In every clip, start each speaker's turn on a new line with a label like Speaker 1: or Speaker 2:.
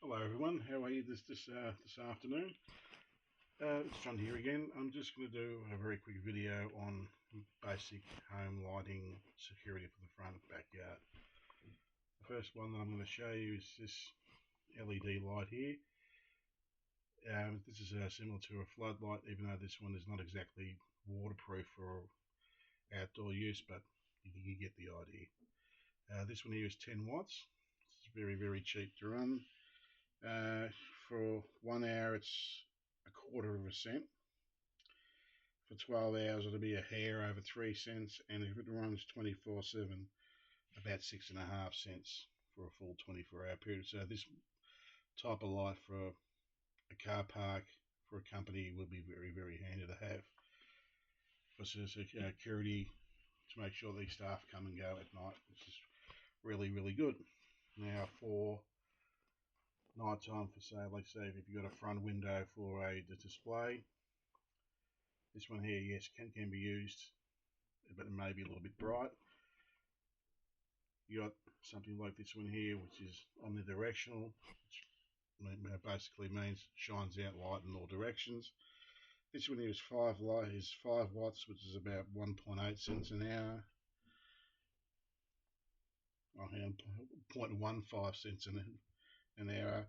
Speaker 1: Hello everyone, how are you this afternoon? It's John here again. I'm just going to do a very quick video on basic home lighting security for the front backyard. The first one that I'm going to show you is this LED light here. This is similar to a floodlight, even though this one is not exactly waterproof for outdoor use, but you get the idea. This one here is 10 watts. It's very cheap to run. For 1 hour it's a quarter of a cent. For 12 hours it'll be a hair over 3 cents, and if it runs 24/7, about 6.5 cents for a full 24-hour period. So this type of light for a car park for a company would be very handy to have for security, to make sure these staff come and go at night, which is really good. Now for night time, for say, like say if you've got a front window for a display, this one here, yes, can be used, but it may be a little bit bright. You got something like this one here, which is omnidirectional, which basically means shines out light in all directions. This one here is 5 watts, which is about 1.8 cents an hour. 0.15 cents an hour,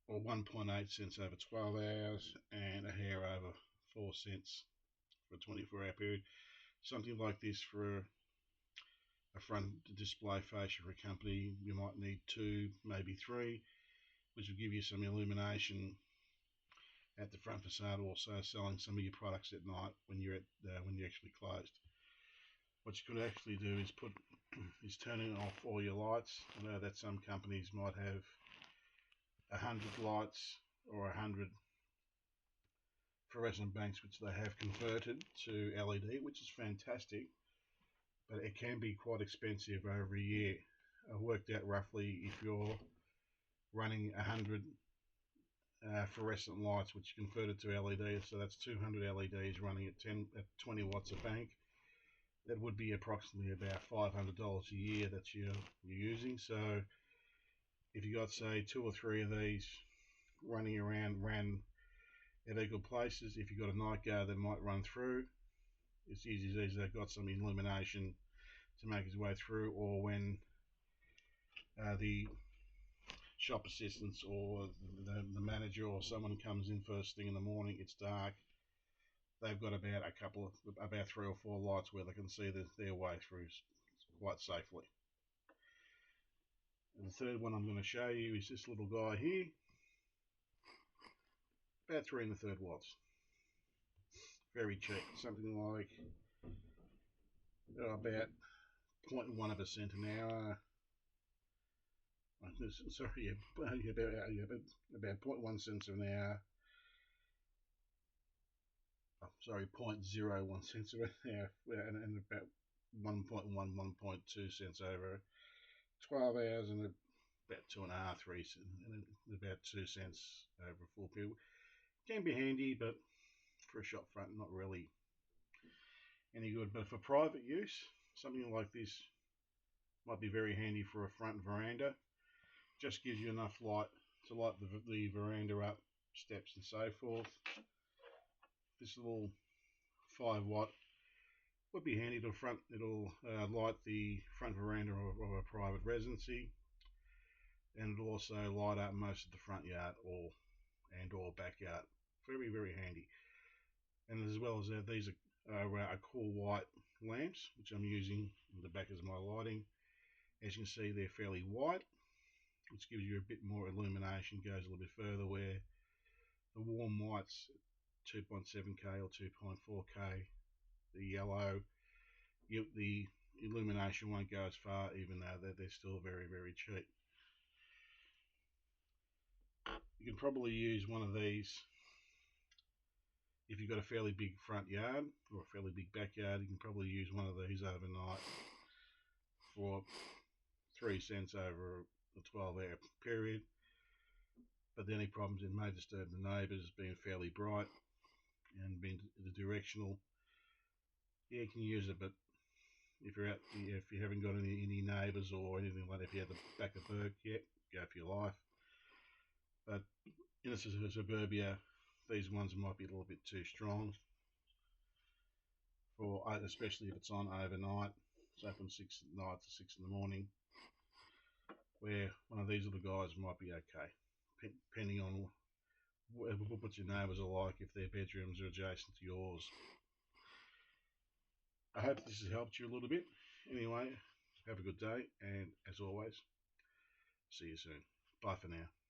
Speaker 1: or 1.8 cents over 12 hours, and a hair over 4 cents for a 24-hour period. Something like this for a front display fascia for a company, you might need 2, maybe 3, which will give you some illumination at the front facade, also selling some of your products at night when you're actually closed. What you could actually do is turning off all your lights. I know that some companies might have 100 lights or 100 fluorescent banks which they have converted to LED, which is fantastic, but it can be quite expensive over a year. I worked out roughly, if you're running 100 fluorescent lights which you converted to LED, so that's 200 LEDs running at 20 watts a bank, that would be approximately about $500 a year that you're using. So if you got, say, 2 or 3 of these running around, ran at equal places, if you've got a night guard that might run through, it's easy as easy, they've got some illumination to make its way through, or when the shop assistants or the manager or someone comes in first thing in the morning, it's dark, they've got about 3 or 4 lights where they can see their way through quite safely. And the third one I'm going to show you is this little guy here, about 3 1/3 watts. Very cheap, something like about 0.1 of a cent an hour. Sorry, about 0.1 cents an hour. Oh, sorry, 0.01 cents an hour, and about 1.2 cents over 12 hours, and about 2.5, 3 cents, and about 2 cents over a full period. Can be handy, but for a shop front, not really any good. But for private use, something like this might be very handy for a front veranda. Just gives you enough light to light the veranda up, steps and so forth. This little 5 watt would be handy to the front. It'll light the front veranda of a private residency, and it'll also light up most of the front yard or backyard. Very handy. And as well as that, these are cool white lamps, which I'm using in the back as my lighting. As you can see, they're fairly white, which gives you a bit more illumination, goes a little bit further, where the warm whites, 2.7K or 2.4K, the yellow, the illumination won't go as far, even though they're still very cheap. You can probably use one of these if you've got a fairly big front yard or a fairly big backyard. You can probably use one of these overnight for 3 cents over a 12-hour period. But the only problem is it may disturb the neighbours, being fairly bright and being directional. Yeah, you can use it, but if you're out, if you haven't got any neighbours or anything like that, if you have the back of Burke, yeah, go for your life. But in a suburbia, these ones might be a little bit too strong for, especially if it's on overnight. So from 6 at night to 6 in the morning, where one of these little guys might be okay, depending on what your neighbours are like, if their bedrooms are adjacent to yours. I hope this has helped you a little bit. Anyway, have a good day, and as always, see you soon. Bye for now.